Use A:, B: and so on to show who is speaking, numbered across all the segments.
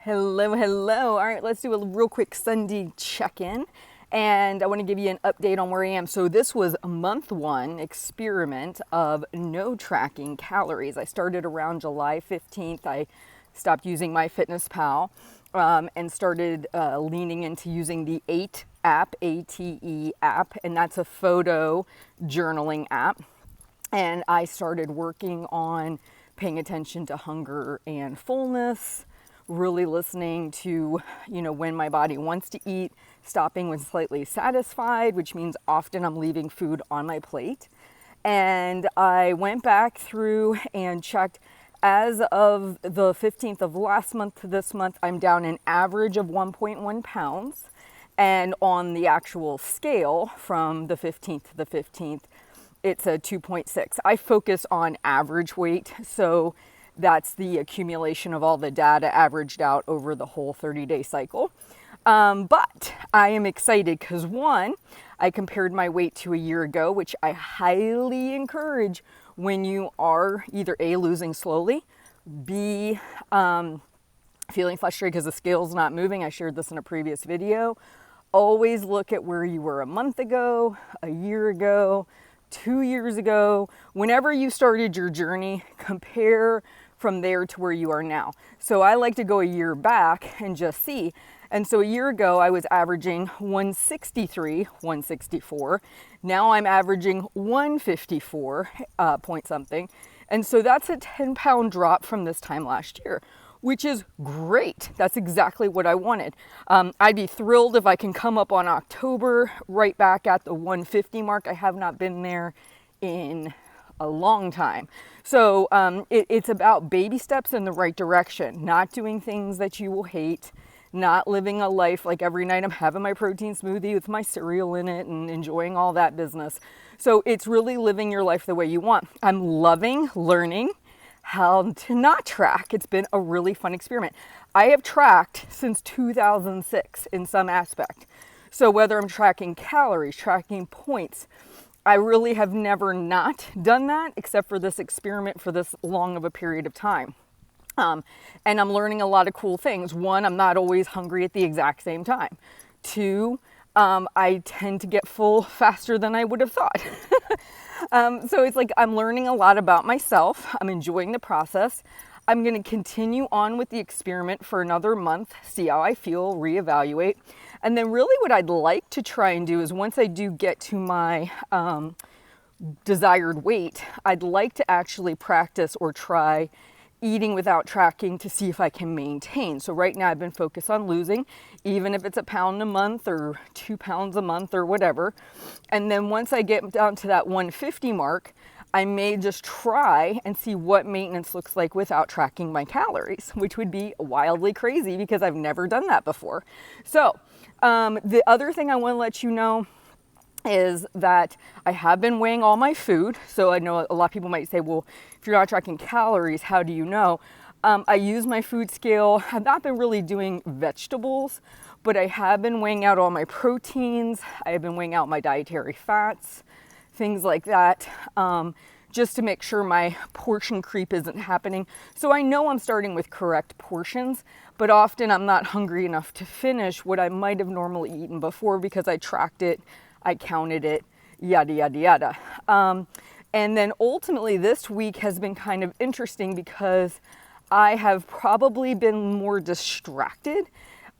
A: Hello, hello. All right, let's do a real quick Sunday check-in. And I want to give you an update on where I am. So this was a month one experiment of no tracking calories. I started around July 15th. I stopped using MyFitnessPal and started leaning into using the ATE app, ATE app, and that's a photo journaling app. And I started working on paying attention to hunger and fullness, really listening to, when my body wants to eat, stopping when slightly satisfied, which means often I'm leaving food on my plate. And I went back through and checked. As of the 15th of last month to this month, I'm down an average of 1.1 pounds. And on the actual scale from the 15th to the 15th, it's a 2.6. I focus on average weight, so that's the accumulation of all the data averaged out over the whole 30-day cycle. But I am excited because one, I compared my weight to a year ago, which I highly encourage when you are either A, losing slowly, B, feeling frustrated because the scale's not moving. I shared this in a previous video. Always look at where you were a month ago, a year ago, 2 years ago. Whenever you started your journey, compare from there to where you are now. So I like to go a year back and just see. And so a year ago, I was averaging 163, 164. Now I'm averaging 154 point something. And so that's a 10-pound drop from this time last year, which is great. That's exactly what I wanted. I'd be thrilled if I can come up on October right back at the 150 mark. I have not been there in a long time. So it's about baby steps in the right direction, not doing things that you will hate, not living a life like every night I'm having my protein smoothie with my cereal in it and enjoying all that business. So it's really living your life the way you want. I'm loving learning how to not track. It's been a really fun experiment. I have tracked since 2006 in some aspect. So whether I'm tracking calories, tracking points, I really have never not done that except for this experiment for this long of a period of time. And I'm learning a lot of cool things. One, I'm not always hungry at the exact same time. Two, I tend to get full faster than I would have thought. So it's like I'm learning a lot about myself. I'm enjoying the process. I'm going to continue on with the experiment for another month, see how I feel, reevaluate. And then really what I'd like to try and do is once I do get to my desired weight, I'd like to actually practice or try eating without tracking to see if I can maintain. So right now I've been focused on losing, even if it's a pound a month or 2 pounds a month or whatever. And then once I get down to that 150 mark, I may just try and see what maintenance looks like without tracking my calories, which would be wildly crazy because I've never done that before. So the other thing I want to let you know is that I have been weighing all my food. So I know a lot of people might say, well, if you're not tracking calories, how do you know? I use my food scale. I've not been really doing vegetables, but I have been weighing out all my proteins. I have been weighing out my dietary fats, things like that, just to make sure my portion creep isn't happening. So I know I'm starting with correct portions, but often I'm not hungry enough to finish what I might have normally eaten before because I tracked it, I counted it, yada, yada, yada. And then ultimately this week has been kind of interesting because I have probably been more distracted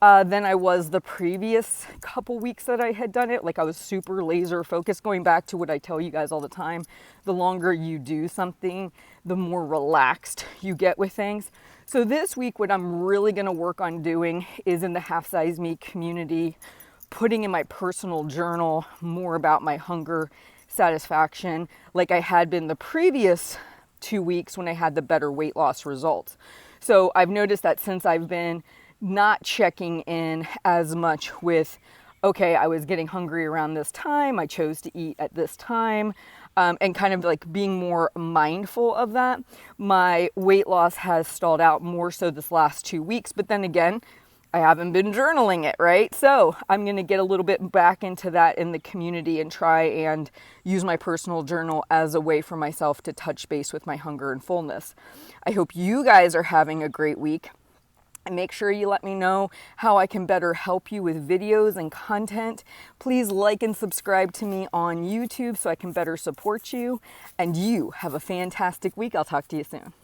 A: than I was the previous couple weeks that I had done it. Like I was super laser focused, going back to what I tell you guys all the time. The longer you do something, the more relaxed you get with things. So this week, what I'm really going to work on doing is in the Half Size Me community, putting in my personal journal more about my hunger, satisfaction, like I had been the previous 2 weeks when I had the better weight loss results. So I've noticed that since I've been not checking in as much with, okay, I was getting hungry around this time, I chose to eat at this time, and kind of like being more mindful of that, my weight loss has stalled out more so this last 2 weeks. But then again, I haven't been journaling it, right? So I'm going to get a little bit back into that in the community and try and use my personal journal as a way for myself to touch base with my hunger and fullness. I hope you guys are having a great week. And make sure you let me know how I can better help you with videos and content. Please like and subscribe to me on YouTube so I can better support you. And you have a fantastic week. I'll talk to you soon.